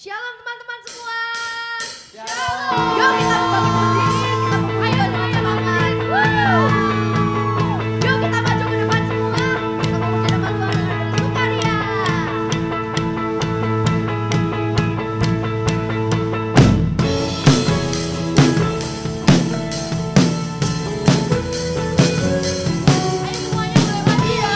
Shalom teman-teman semua. Shalom. Yuk kita bagi-bagi, kita ayo dengan semangat. Yuk kita maju ke depan semua. Kita memuji nama Tuhan dengan bersukaria. Ayo semuanya mulai maju ya.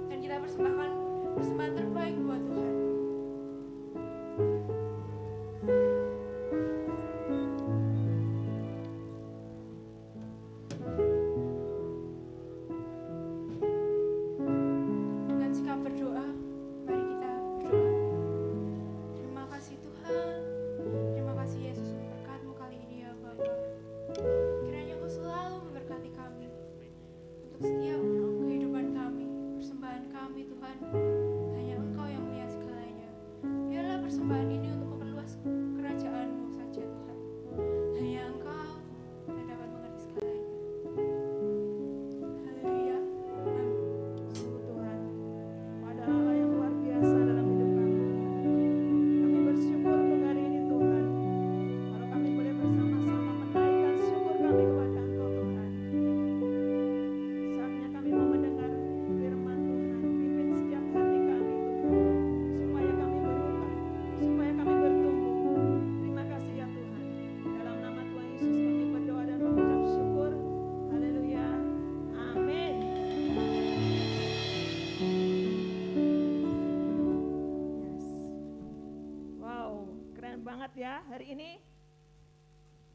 Dan kita persembahkan persembahan terbaik buat Tuhan. Dengan sikap berdoa, mari kita berdoa. Terima kasih Tuhan. Terima kasih Yesus untuk berkat-Mu kali ini ya Bapa. Kiranya Engkau selalu memberkati kami untuk setiap kehidupan kami, persembahan kami Tuhan. Hanya Engkau yang melihat segalanya. Biarlah persembahan ini untuk memperluas kerajaan-Mu saja Tuhan. Hanya Engkau yang dapat mengerti segalanya. Haleluya. Amin. Sungguh Tuhan, adalah Allah yang luar biasa dalam hidup kami. Kami bersyukur untuk hari ini Tuhan. Kalau kami boleh bersama-sama menaikkan syukur kami kepada Engkau Tuhan. Saatnya kami mau mendengar firman Tuhan. Pimpin setiap hati kami Tuhan. Supaya kami berubah, supaya kami bertumbuh. Terima kasih ya Tuhan. Dalam nama Tuhan Yesus kami berdoa dan mengucap syukur. Haleluya. Amin. Yes. Wow, keren banget ya hari ini.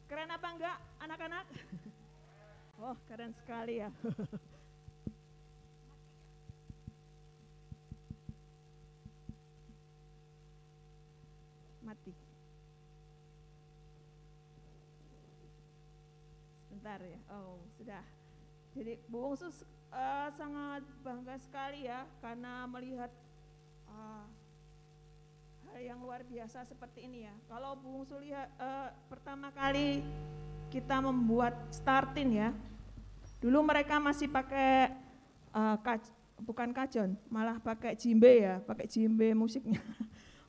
Keren apa enggak anak-anak? Oh, keren sekali ya. Mati. Sebentar ya. Oh, sudah. Jadi Bu Bungsu sangat bangga sekali ya karena melihat hal yang luar biasa seperti ini ya. Kalau Bu Bungsu lihat pertama kali kita membuat startin ya. Dulu mereka masih pakai bukan kajon, malah pakai jimbe ya, pakai jimbe musiknya.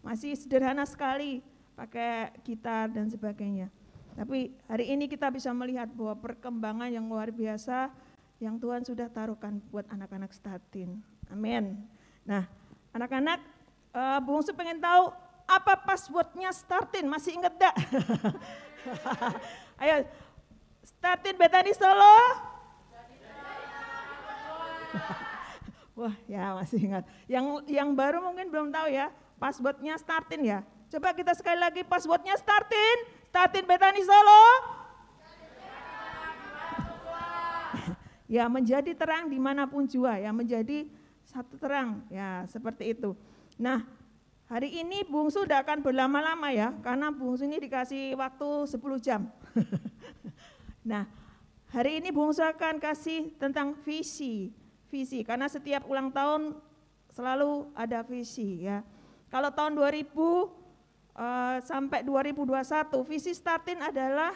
Masih sederhana sekali, pakai gitar dan sebagainya. Tapi hari ini kita bisa melihat bahwa perkembangan yang luar biasa yang Tuhan sudah taruhkan buat anak-anak startin. Amin. Nah, anak-anak, Bu Bungsu pengen tahu apa passwordnya startin, masih inget gak? Ayo, startin Betani Solo. Wah, ya masih ingat. Yang baru mungkin belum tahu ya, passwordnya startin ya. Coba kita sekali lagi passwordnya startin Betani Solo. Ya, menjadi terang dimanapun jua ya, menjadi satu terang ya, seperti itu. Nah, hari ini Bungsu tidak akan berlama-lama ya, karena Bungsu ini dikasih waktu 10 jam. Nah, hari ini Bungsu akan kasih tentang visi, karena setiap ulang tahun selalu ada visi ya. Kalau tahun 2000 sampai 2021, visi startin adalah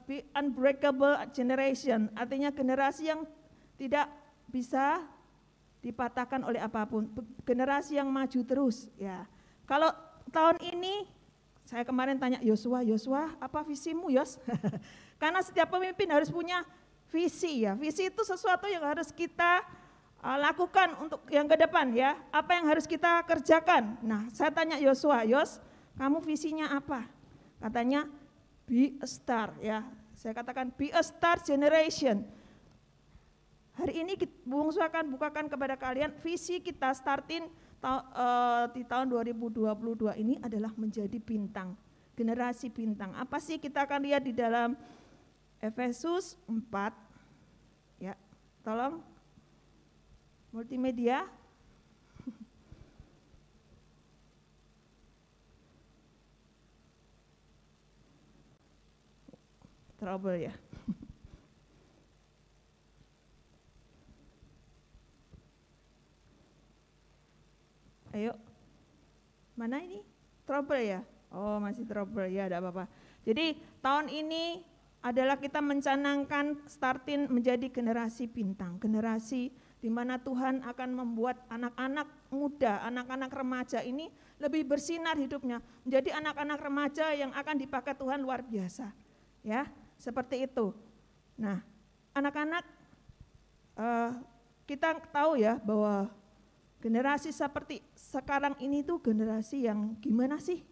be unbreakable generation, artinya generasi yang tidak bisa dipatahkan oleh apapun, generasi yang maju terus ya. Kalau tahun ini saya kemarin tanya Yosua, apa visimu Yos? Karena setiap pemimpin harus punya visi ya. Visi itu sesuatu yang harus kita lakukan untuk yang ke depan ya. Apa yang harus kita kerjakan? Nah, saya tanya Yosua, Yos, kamu visinya apa? Katanya be a star ya. Saya katakan be a star generation. Hari ini Bungsu akan bukakan kepada kalian visi kita startin di tahun 2022 ini adalah menjadi bintang, generasi bintang. Apa sih kita akan lihat di dalam Efesus 4 ya. Tolong multimedia. Trouble ya. Ayo, mana ini? Trouble ya? Oh masih trouble ya, tidak apa-apa. Jadi tahun ini adalah kita mencanangkan startin menjadi generasi bintang, generasi di mana Tuhan akan membuat anak-anak muda, anak-anak remaja ini lebih bersinar hidupnya, menjadi anak-anak remaja yang akan dipakai Tuhan luar biasa, ya. Seperti itu. Nah, anak-anak kita tahu ya bahwa generasi seperti sekarang ini tuh generasi yang gimana sih?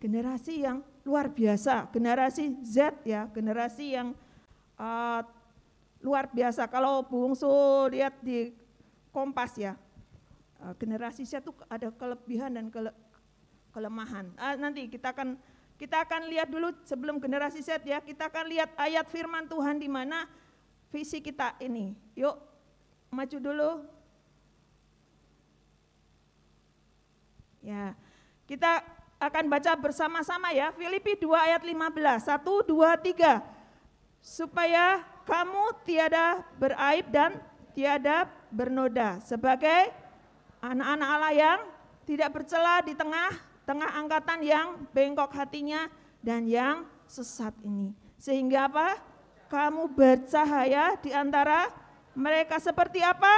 Generasi yang luar biasa, generasi Z ya, generasi yang luar biasa. Kalau Bungsu lihat di Kompas ya, generasi Z itu ada kelebihan dan kelemahan. Nanti kita akan lihat dulu sebelum generasi Z ya, kita akan lihat ayat firman Tuhan di mana visi kita ini. Yuk, maju dulu. Ya, kita akan baca bersama-sama ya, Filipi 2 ayat 15, 1, 2, 3. Supaya kamu tiada beraib dan tiada bernoda, sebagai anak-anak Allah yang tidak bercela di tengah angkatan yang bengkok hatinya dan yang sesat ini. Sehingga apa? Kamu bercahaya di antara mereka seperti apa?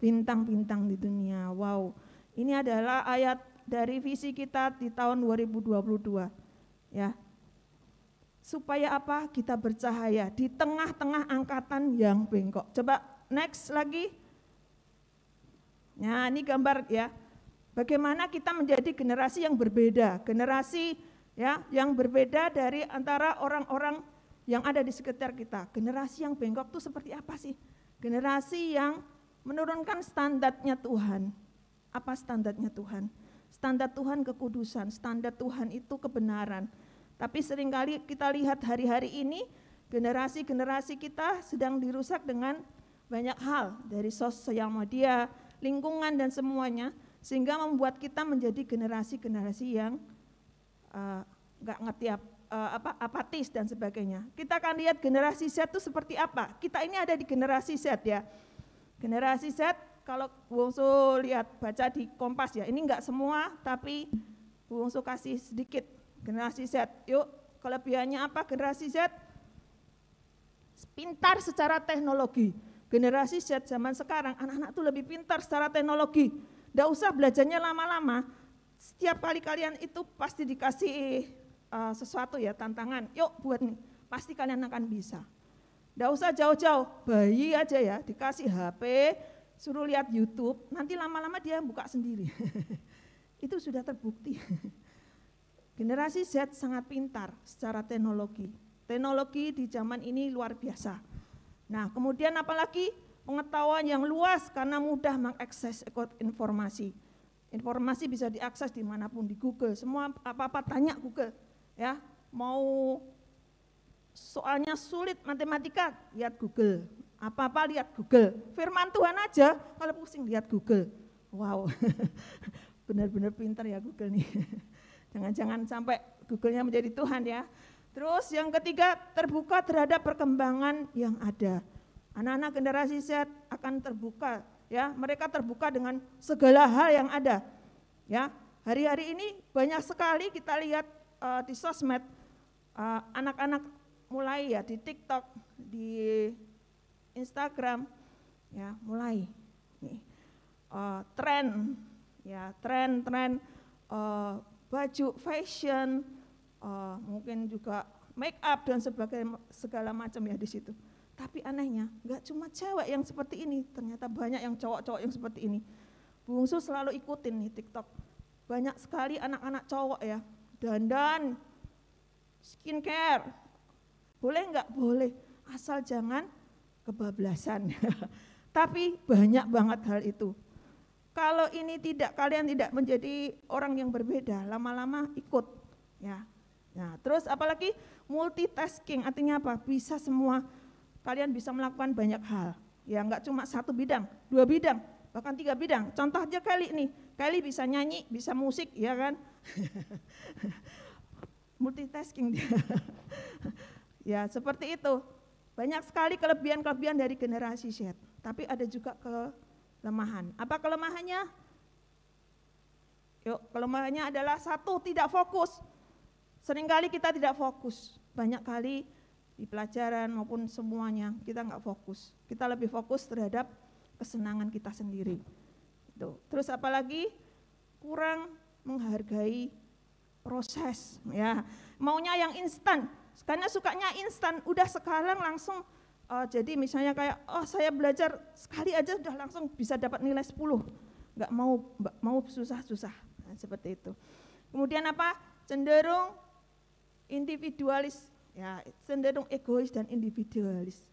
Bintang-bintang di dunia. Wow, ini adalah ayat dari visi kita di tahun 2022. Ya. Supaya apa? Kita bercahaya di tengah-tengah angkatan yang bengkok. Coba next lagi. Nah, ini gambar ya. Bagaimana kita menjadi generasi yang berbeda, generasi ya yang berbeda dari antara orang-orang yang ada di sekitar kita. Generasi yang bengkok itu seperti apa sih? Generasi yang menurunkan standarnya Tuhan. Apa standarnya Tuhan? Standar Tuhan kekudusan, standar Tuhan itu kebenaran. Tapi seringkali kita lihat hari-hari ini generasi-generasi kita sedang dirusak dengan banyak hal dari sosial media, lingkungan dan semuanya, sehingga membuat kita menjadi generasi-generasi yang nggak ngerti apatis dan sebagainya. Kita akan lihat generasi Z itu seperti apa. Kita ini ada di generasi Z ya. Generasi Z kalau Bungsu lihat baca di Kompas ya, ini enggak semua tapi Bungsu kasih sedikit. Generasi Z, yuk kelebihannya apa generasi Z? Pintar secara teknologi. Generasi Z zaman sekarang anak-anak tuh lebih pintar secara teknologi. Enggak usah belajarnya lama-lama. Setiap kali kalian itu pasti dikasih sesuatu ya, tantangan. Yuk buat nih, pasti kalian akan bisa. Enggak usah jauh-jauh, bayi aja ya dikasih HP, suruh lihat YouTube, nanti lama-lama dia buka sendiri. Itu sudah terbukti. Generasi Z sangat pintar secara teknologi. Teknologi di zaman ini luar biasa. Nah, kemudian apalagi pengetahuan yang luas karena mudah mengakses informasi. Informasi bisa diakses dimanapun, di Google, semua apa-apa tanya Google. Ya, mau soalnya sulit matematika, lihat Google. Apa-apa lihat Google. Firman Tuhan aja kalau pusing lihat Google. Wow, benar-benar pintar ya Google nih. Jangan-jangan sampai Google-nya menjadi Tuhan ya. Terus yang ketiga, terbuka terhadap perkembangan yang ada. Anak-anak generasi Z akan terbuka ya, mereka terbuka dengan segala hal yang ada. Ya, hari-hari ini banyak sekali kita lihat di sosmed anak-anak mulai ya di TikTok, di Instagram ya mulai nih tren baju fashion, mungkin juga make up dan segala macam ya di situ. Tapi anehnya nggak cuma cewek yang seperti ini, ternyata banyak yang cowok-cowok yang seperti ini. Bungsu selalu ikutin nih TikTok. Banyak sekali anak-anak cowok ya, dandan, skincare. Boleh nggak? Boleh, asal jangan kebablasan. Tapi banyak banget hal itu. Kalau ini kalian tidak menjadi orang yang berbeda, lama-lama ikut ya. Nah, terus apalagi multitasking, artinya apa? Bisa semua, kalian bisa melakukan banyak hal. Ya enggak cuma satu bidang, 2 bidang, bahkan 3 bidang. Contoh aja Kelly nih, Kelly bisa nyanyi, bisa musik, ya kan? Multitasking dia. Ya, seperti itu. Banyak sekali kelebihan-kelebihan dari generasi Z, tapi ada juga kelemahan. Apa kelemahannya? Yuk, kelemahannya adalah 1, tidak fokus. Seringkali kita tidak fokus. Banyak kali di pelajaran maupun semuanya kita enggak fokus. Kita lebih fokus terhadap kesenangan kita sendiri. Itu. Terus apalagi kurang menghargai proses ya. Maunya yang instan. Karena sukanya instan, udah sekarang langsung jadi misalnya kayak saya belajar sekali aja udah langsung bisa dapat nilai 10. Enggak mau susah-susah. Nah, seperti itu. Kemudian apa? Cenderung individualis, ya, cenderung egois dan individualis.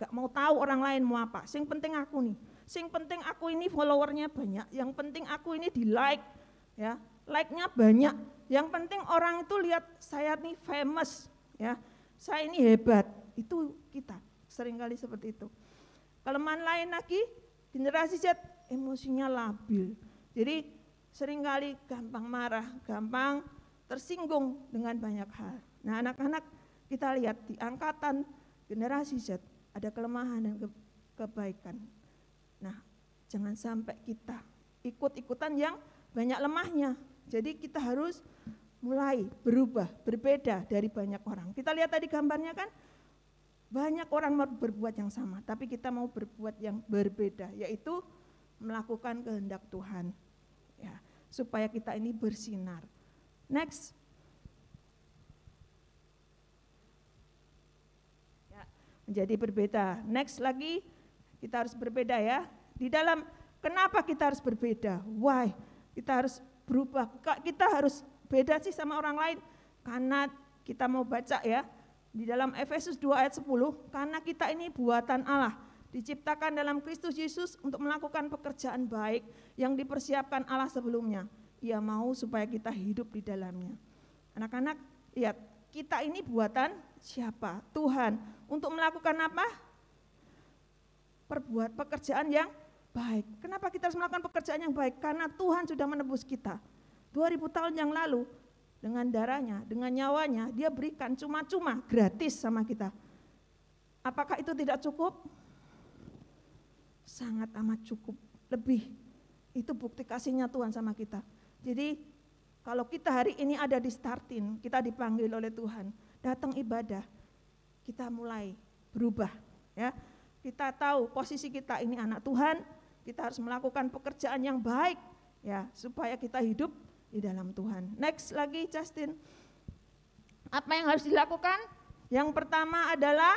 Gak mau tahu orang lain mau apa. Sing penting aku nih. Sing penting aku ini followernya banyak. Yang penting aku ini di like, ya, like-nya banyak. Yang penting orang itu lihat saya nih famous, ya, saya ini hebat. Itu kita seringkali seperti itu. Kelemahan lain lagi, generasi Z emosinya labil. Jadi seringkali gampang marah, gampang tersinggung dengan banyak hal. Nah, anak-anak kita lihat di angkatan generasi Z ada kelemahan dan kebaikan. Nah, jangan sampai kita ikut-ikutan yang banyak lemahnya. Jadi kita harus mulai berubah, berbeda dari banyak orang. Kita lihat tadi gambarnya kan, banyak orang mau berbuat yang sama, tapi kita mau berbuat yang berbeda, yaitu melakukan kehendak Tuhan, ya, supaya kita ini bersinar. Next. Menjadi berbeda. Next lagi, kita harus berbeda ya. Di dalam, kenapa kita harus berbeda? Why? Kita harus berubah. Kita harus beda sih sama orang lain. Karena kita mau baca ya, di dalam Efesus 2 ayat 10, karena kita ini buatan Allah, diciptakan dalam Kristus Yesus untuk melakukan pekerjaan baik yang dipersiapkan Allah sebelumnya. Ia mau supaya kita hidup di dalamnya. Anak-anak, lihat, kita ini buatan siapa? Tuhan. Untuk melakukan apa? Perbuat pekerjaan yang baik. Kenapa kita harus melakukan pekerjaan yang baik? Karena Tuhan sudah menebus kita. 2000 tahun yang lalu, dengan darahnya, dengan nyawanya, dia berikan cuma-cuma, gratis sama kita. Apakah itu tidak cukup? Sangat amat cukup. Lebih. Itu bukti kasihnya Tuhan sama kita. Jadi, kalau kita hari ini ada di startin, kita dipanggil oleh Tuhan, datang ibadah, kita mulai berubah, ya. Kita tahu posisi kita ini anak Tuhan, kita harus melakukan pekerjaan yang baik, ya, supaya kita hidup di dalam Tuhan. Next lagi, Justin. Apa yang harus dilakukan? Yang pertama adalah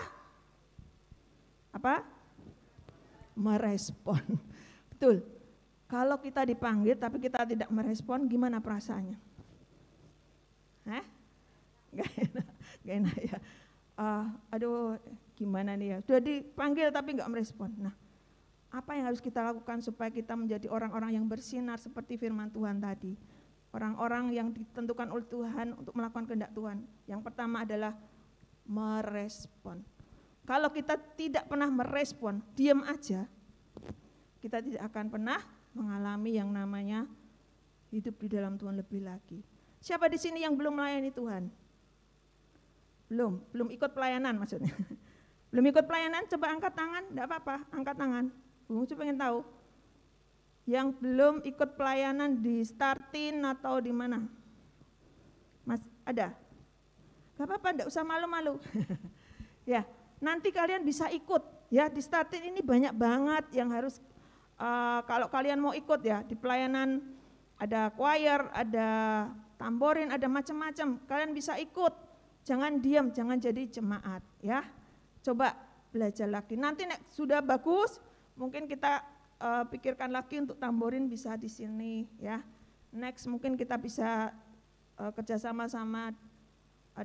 apa? Merespon. Betul. Kalau kita dipanggil tapi kita tidak merespon, gimana perasaannya? Gak enak ya. Aduh, gimana nih ya? Sudah dipanggil tapi nggak merespon. Nah, apa yang harus kita lakukan supaya kita menjadi orang-orang yang bersinar seperti firman Tuhan tadi? Orang-orang yang ditentukan oleh Tuhan untuk melakukan kehendak Tuhan. Yang pertama adalah merespon. Kalau kita tidak pernah merespon, diam aja, kita tidak akan pernah mengalami yang namanya hidup di dalam Tuhan lebih lagi. Siapa di sini yang belum melayani Tuhan? Belum ikut pelayanan maksudnya. Belum ikut pelayanan, coba angkat tangan, enggak apa-apa, angkat tangan. Bung Ucu pengen tahu. Yang belum ikut pelayanan di startin atau di mana? Mas, ada? Enggak apa-apa, enggak usah malu-malu. Ya, nanti kalian bisa ikut ya, di startin ini banyak banget yang harus kalau kalian mau ikut ya, di pelayanan ada choir, ada tamborin, ada macam-macam. Kalian bisa ikut. Jangan diam, jangan jadi jemaat ya. Coba belajar lagi. Nanti sudah bagus, mungkin kita pikirkan lagi untuk tamborin bisa di sini ya. Next mungkin kita bisa kerjasama sama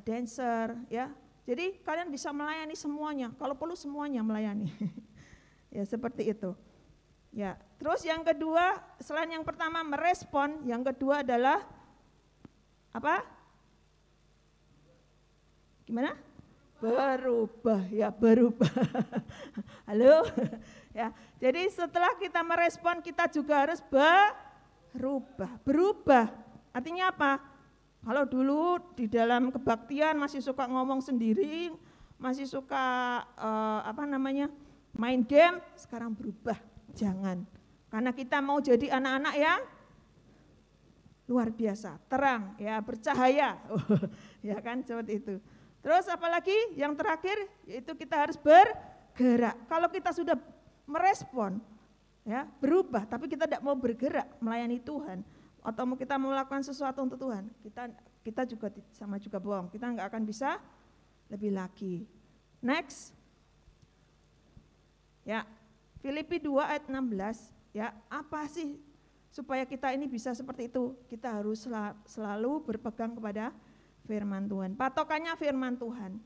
dancer ya. Jadi kalian bisa melayani semuanya. Kalau perlu semuanya melayani. Ya seperti itu. Ya, terus yang kedua, selain yang pertama merespon, yang kedua adalah apa? Gimana? Berubah, ya berubah. Halo? Ya, jadi setelah kita merespon, kita juga harus berubah. Berubah, artinya apa? Kalau dulu di dalam kebaktian masih suka ngomong sendiri, masih suka main game, sekarang berubah. Jangan, karena kita mau jadi anak-anak yang luar biasa, terang, ya bercahaya, ya kan seperti itu. Terus apalagi yang terakhir, yaitu kita harus bergerak. Kalau kita sudah merespon, ya berubah, tapi kita tidak mau bergerak melayani Tuhan, atau kita mau melakukan sesuatu untuk Tuhan, kita juga sama juga bohong, kita nggak akan bisa lebih lagi. Next, ya. Filipi 2 ayat 16, ya apa sih supaya kita ini bisa seperti itu? Kita harus selalu berpegang kepada firman Tuhan. Patokannya firman Tuhan.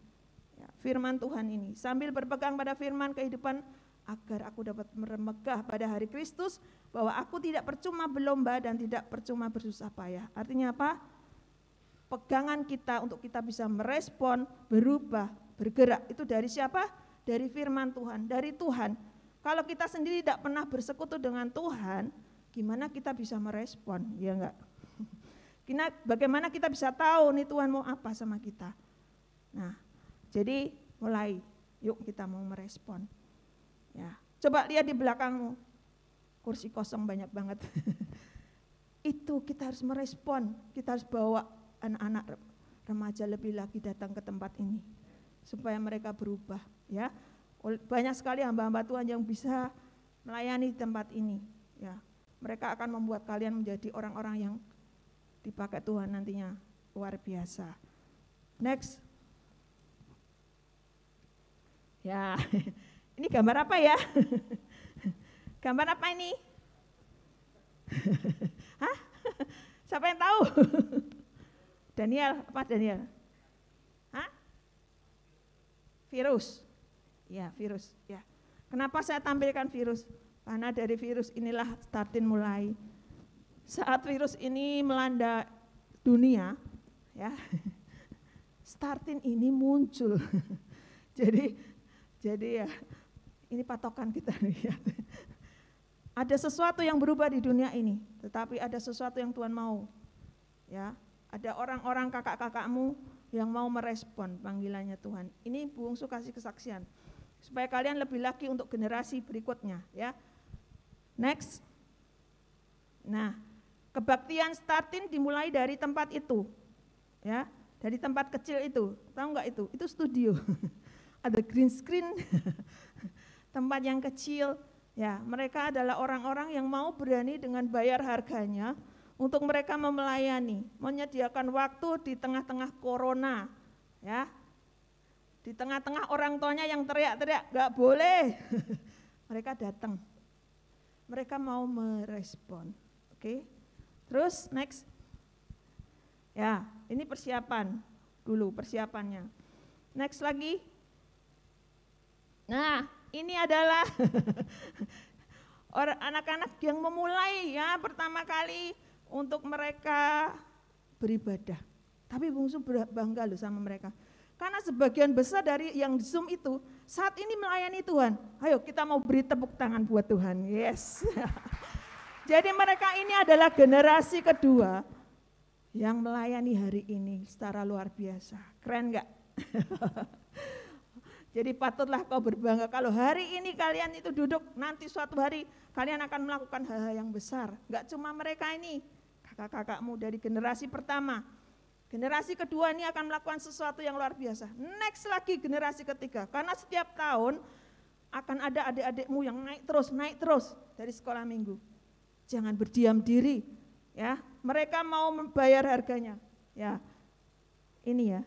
Ya, firman Tuhan ini, sambil berpegang pada firman kehidupan, agar aku dapat bermegah pada hari Kristus, bahwa aku tidak percuma berlomba dan tidak percuma bersusah payah. Artinya apa? Pegangan kita untuk kita bisa merespon, berubah, bergerak, itu dari siapa? Dari firman Tuhan, dari Tuhan. Kalau kita sendiri tidak pernah bersekutu dengan Tuhan, gimana kita bisa merespon? Ya enggak? Bagaimana kita bisa tahu nih Tuhan mau apa sama kita? Nah, jadi mulai, yuk kita mau merespon. Ya, coba lihat di belakangmu, kursi kosong banyak banget. Itu kita harus merespon, kita harus bawa anak-anak remaja lebih lagi datang ke tempat ini, supaya mereka berubah. Ya, banyak sekali hamba-hamba Tuhan yang bisa melayani di tempat ini. Ya, mereka akan membuat kalian menjadi orang-orang yang dipakai Tuhan nantinya luar biasa. Next. Ya, ini gambar apa ya? Gambar apa ini? Hah? Siapa yang tahu? Daniel, apa Daniel? Hah? Virus. Ya, virus. Ya. Kenapa saya tampilkan virus? Karena dari virus inilah startin mulai. Saat virus ini melanda dunia, ya, startin ini muncul. Jadi ya, ini patokan kita lihat. Ada sesuatu yang berubah di dunia ini, tetapi ada sesuatu yang Tuhan mau. Ya, ada orang-orang kakak-kakakmu yang mau merespon panggilannya Tuhan. Ini bungsu kasih kesaksian supaya kalian lebih lagi untuk generasi berikutnya, ya. Next. Nah, kebaktian starting dimulai dari tempat itu. Ya, dari tempat kecil itu. Tahu enggak itu? Itu studio. Ada green screen, tempat yang kecil, ya mereka adalah orang-orang yang mau berani dengan bayar harganya untuk mereka melayani, menyediakan waktu di tengah-tengah corona, ya, di tengah-tengah orang tuanya yang teriak-teriak, gak boleh, mereka datang, mereka mau merespon, oke? Terus next, ya ini persiapan dulu persiapannya, next lagi. Nah, ini adalah orang anak-anak yang memulai ya pertama kali untuk mereka beribadah. Tapi bungsu bangga loh sama mereka. Karena sebagian besar dari yang di Zoom itu saat ini melayani Tuhan. Ayo kita mau beri tepuk tangan buat Tuhan. Yes. Jadi mereka ini adalah generasi kedua yang melayani hari ini secara luar biasa. Keren enggak? Jadi patutlah kau berbangga kalau hari ini kalian itu duduk, nanti suatu hari kalian akan melakukan hal-hal yang besar. Enggak cuma mereka ini, kakak-kakakmu dari generasi pertama. Generasi kedua ini akan melakukan sesuatu yang luar biasa. Next lagi generasi ketiga, karena setiap tahun akan ada adik-adikmu yang naik terus dari sekolah minggu. Jangan berdiam diri, ya. Mereka mau membayar harganya, ya. Ini ya.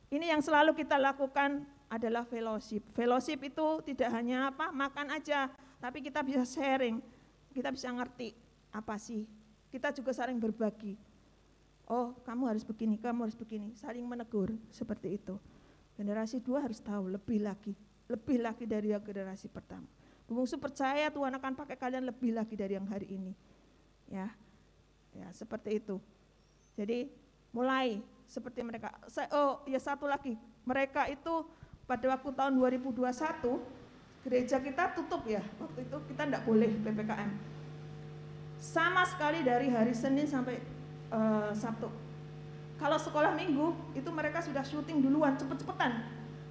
Ini yang selalu kita lakukan adalah fellowship. Fellowship itu tidak hanya makan aja, tapi kita bisa sharing, kita bisa ngerti apa sih. Kita juga saling berbagi. Oh, kamu harus begini, kamu harus begini, saling menegur seperti itu. Generasi 2 harus tahu lebih lagi dari yang generasi pertama. Bungsu percaya Tuhan akan pakai kalian lebih lagi dari yang hari ini. Ya seperti itu. Jadi mulai seperti mereka. Satu lagi, mereka itu pada waktu tahun 2021 gereja kita tutup ya, waktu itu kita enggak boleh PPKM. Sama sekali dari hari Senin sampai Sabtu. Kalau sekolah minggu itu mereka sudah syuting duluan, cepet-cepetan.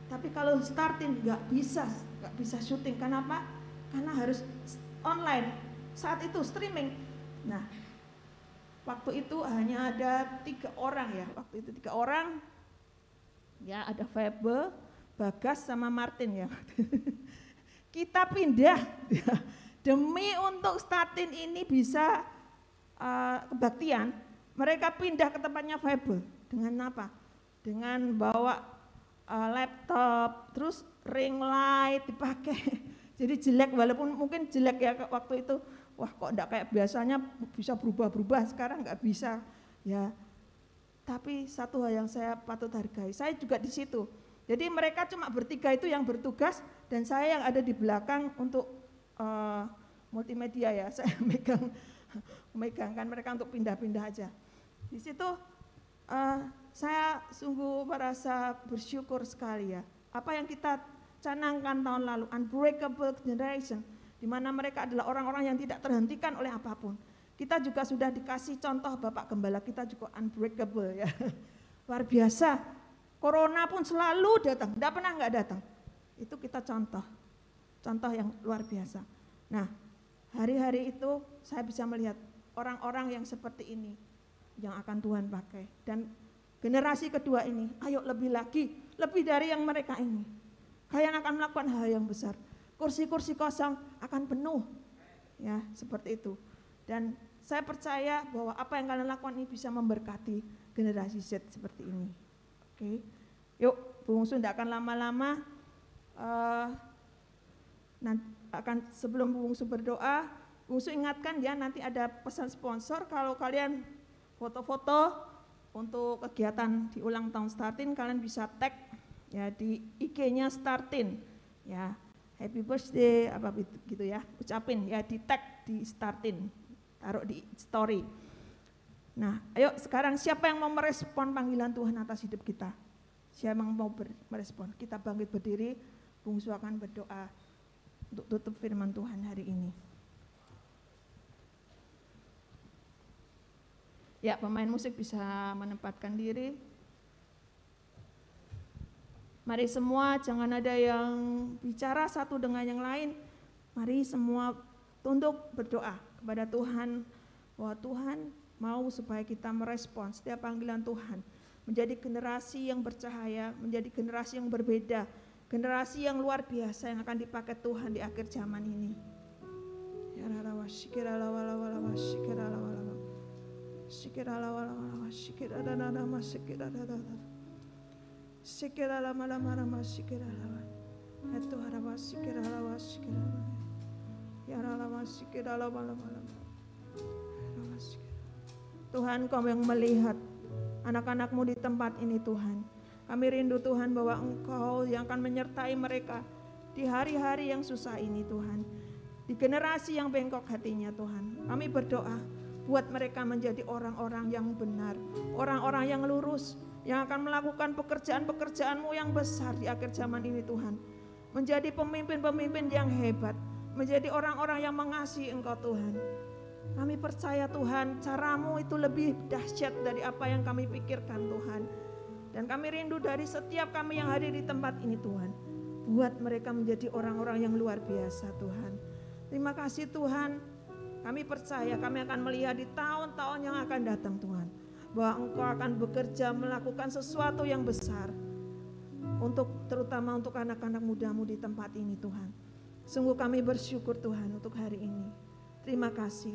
Tapi kalau starting nggak bisa syuting. Kenapa? Karena harus online. Saat itu streaming. Nah, waktu itu hanya ada 3 orang ya, waktu itu 3 orang, ya ada Febe, Bagas sama Martin ya. Kita pindah demi untuk starting ini bisa kebaktian, mereka pindah ke tempatnya Febe dengan apa? Dengan bawa laptop, terus ring light dipakai. Jadi jelek, walaupun mungkin jelek ya waktu itu. Wah kok enggak kayak biasanya bisa berubah-berubah, sekarang enggak bisa ya. Tapi satu hal yang saya patut hargai, saya juga di situ. Jadi mereka cuma bertiga itu yang bertugas dan saya yang ada di belakang untuk multimedia ya. Saya megangkan mereka untuk pindah-pindah aja. Di situ saya sungguh merasa bersyukur sekali ya. Apa yang kita canangkan tahun lalu, unbreakable generation, di mana mereka adalah orang-orang yang tidak terhentikan oleh apapun. Kita juga sudah dikasih contoh Bapak Gembala kita juga unbreakable ya. Luar biasa. Corona pun selalu datang, tidak pernah nggak datang. Itu kita contoh yang luar biasa. Nah, hari-hari itu saya bisa melihat orang-orang yang seperti ini yang akan Tuhan pakai. Dan generasi kedua ini, ayo lebih lagi, lebih dari yang mereka ini. Kalian akan melakukan hal yang besar. Kursi-kursi kosong akan penuh, ya seperti itu. Dan saya percaya bahwa apa yang kalian lakukan ini bisa memberkati generasi Z seperti ini. Oke, yuk Bu Bungsu tidak akan lama-lama. Sebelum Bu Bungsu berdoa, Bu Bungsu ingatkan ya nanti ada pesan sponsor. Kalau kalian foto-foto untuk kegiatan di ulang tahun Startin, kalian bisa tag ya di IG-nya Startin ya. Happy birthday apa gitu ya, ucapin ya, di tag di Startin, taruh di story. Nah, ayo sekarang siapa yang mau merespon panggilan Tuhan atas hidup kita? Siapa yang mau merespon? Kita bangkit berdiri, Bungsu akan berdoa untuk tutup firman Tuhan hari ini. Ya, pemain musik bisa menempatkan diri. Mari semua, jangan ada yang bicara satu dengan yang lain. Mari semua tunduk berdoa kepada Tuhan, bahwa Tuhan mau supaya kita merespon setiap panggilan Tuhan, menjadi generasi yang bercahaya, menjadi generasi yang berbeda, generasi yang luar biasa yang akan dipakai Tuhan di akhir zaman ini. Ya Allah, Tuhan, Kau yang melihat anak-anak-Mu di tempat ini Tuhan. Kami rindu Tuhan bahwa Engkau yang akan menyertai mereka di hari-hari yang susah ini Tuhan. Di generasi yang bengkok hatinya Tuhan. Kami berdoa buat mereka menjadi orang-orang yang benar, orang-orang yang lurus, yang akan melakukan pekerjaan-pekerjaan-Mu yang besar di akhir zaman ini Tuhan. Menjadi pemimpin-pemimpin yang hebat, menjadi orang-orang yang mengasihi Engkau Tuhan. Kami percaya Tuhan, cara-Mu itu lebih dahsyat dari apa yang kami pikirkan Tuhan. Dan kami rindu dari setiap kami yang hadir di tempat ini Tuhan. Buat mereka menjadi orang-orang yang luar biasa Tuhan. Terima kasih Tuhan, kami percaya kami akan melihat di tahun-tahun yang akan datang Tuhan. Bahwa Engkau akan bekerja melakukan sesuatu yang besar. Terutama untuk anak-anak muda-Mu di tempat ini Tuhan. Sungguh kami bersyukur Tuhan untuk hari ini. Terima kasih.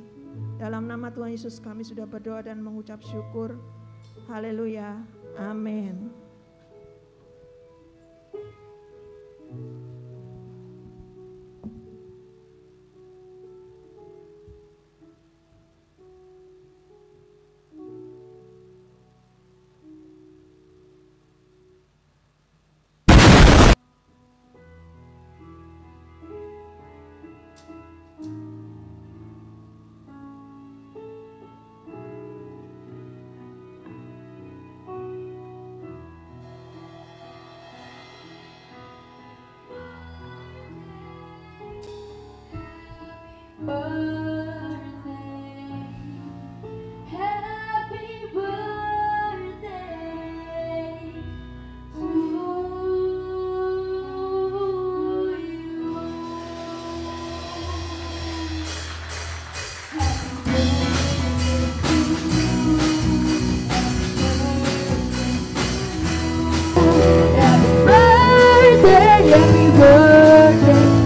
Dalam nama Tuhan Yesus kami sudah berdoa dan mengucap syukur. Haleluya. Amin.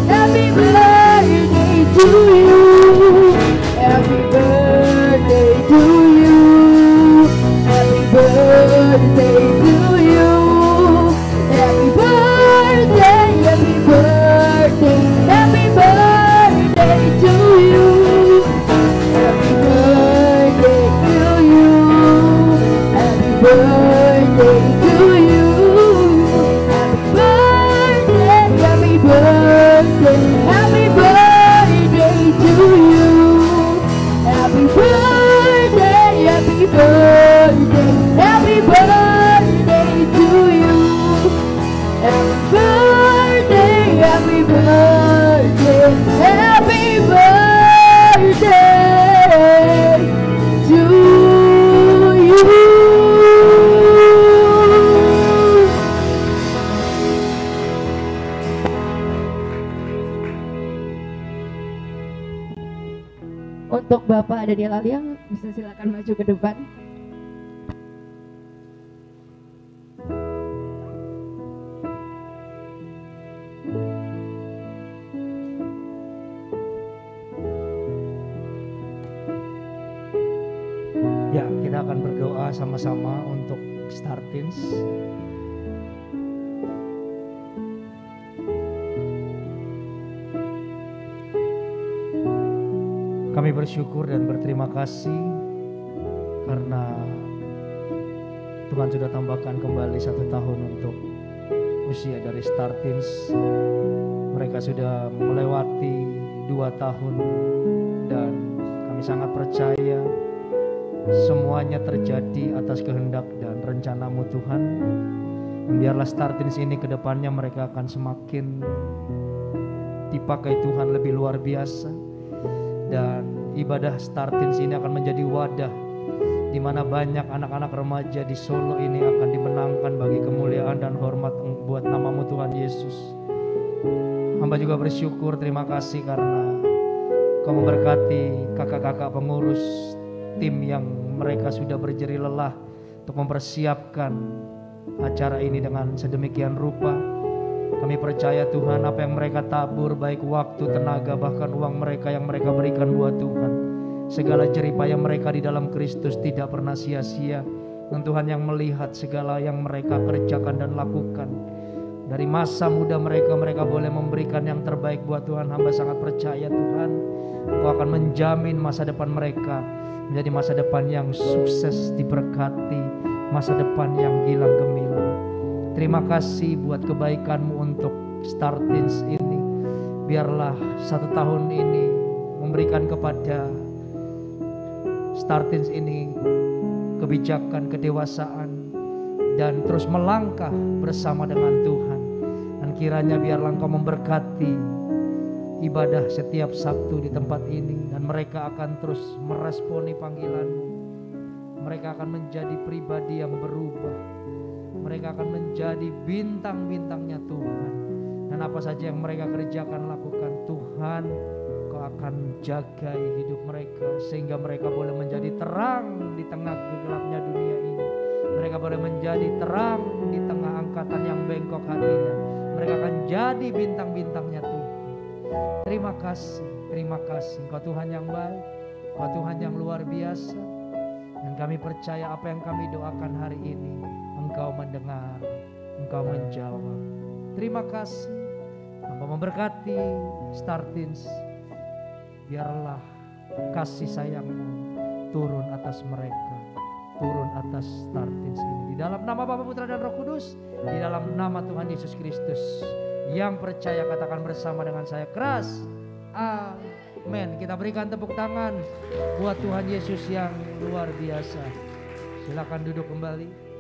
Happy birthday to you. Untuk Bapak Daniel Alia, bisa silakan maju ke depan. Ya, kita akan berdoa sama-sama untuk Star-Teens. Kami bersyukur dan berterima kasih karena Tuhan sudah tambahkan kembali 1 tahun untuk usia dari Star-Teens. Mereka sudah melewati 2 tahun dan kami sangat percaya semuanya terjadi atas kehendak dan rencana-Mu Tuhan. Dan biarlah Star-Teens ini ke depannya mereka akan semakin dipakai Tuhan lebih luar biasa. Dan ibadah Star-Teens ini akan menjadi wadah di mana banyak anak-anak remaja di Solo ini akan dimenangkan bagi kemuliaan dan hormat buat nama-Mu Tuhan Yesus. Hamba juga bersyukur, terima kasih karena Kau memberkati kakak-kakak pengurus tim yang mereka sudah berjeri lelah untuk mempersiapkan acara ini dengan sedemikian rupa. Kami percaya Tuhan apa yang mereka tabur baik waktu, tenaga, bahkan uang mereka yang mereka berikan buat Tuhan. Segala jeripaya mereka di dalam Kristus tidak pernah sia-sia. Dan Tuhan yang melihat segala yang mereka kerjakan dan lakukan. Dari masa muda mereka boleh memberikan yang terbaik buat Tuhan. Hamba sangat percaya Tuhan Engkau akan menjamin masa depan mereka menjadi masa depan yang sukses, diberkati, masa depan yang gilang gemilang. Terima kasih buat kebaikan-Mu untuk Star-Teens ini. Biarlah 1 tahun ini memberikan kepada Star-Teens ini kebijakan, kedewasaan, dan terus melangkah bersama dengan Tuhan. Dan kiranya biarlah Engkau memberkati ibadah setiap Sabtu di tempat ini. Dan mereka akan terus meresponi panggilan-Mu. Mereka akan menjadi pribadi yang berubah. Mereka akan menjadi bintang-bintangnya Tuhan. Dan apa saja yang mereka kerjakan, lakukan Tuhan, Kau akan jagai hidup mereka. Sehingga mereka boleh menjadi terang di tengah gelapnya dunia ini. Mereka boleh menjadi terang di tengah angkatan yang bengkok hatinya. Mereka akan jadi bintang-bintangnya Tuhan. Terima kasih Engkau Tuhan yang baik, Engkau Tuhan yang luar biasa. Dan kami percaya apa yang kami doakan hari ini Engkau mendengar, Engkau menjawab. Terima kasih. Hamba memberkati Star-Teens. Biarlah kasih sayang-Mu turun atas mereka, turun atas Star-Teens ini. Di dalam nama Bapa, Putra dan Roh Kudus, di dalam nama Tuhan Yesus Kristus. Yang percaya katakan bersama dengan saya keras, amin. Kita berikan tepuk tangan buat Tuhan Yesus yang luar biasa. Silakan duduk kembali.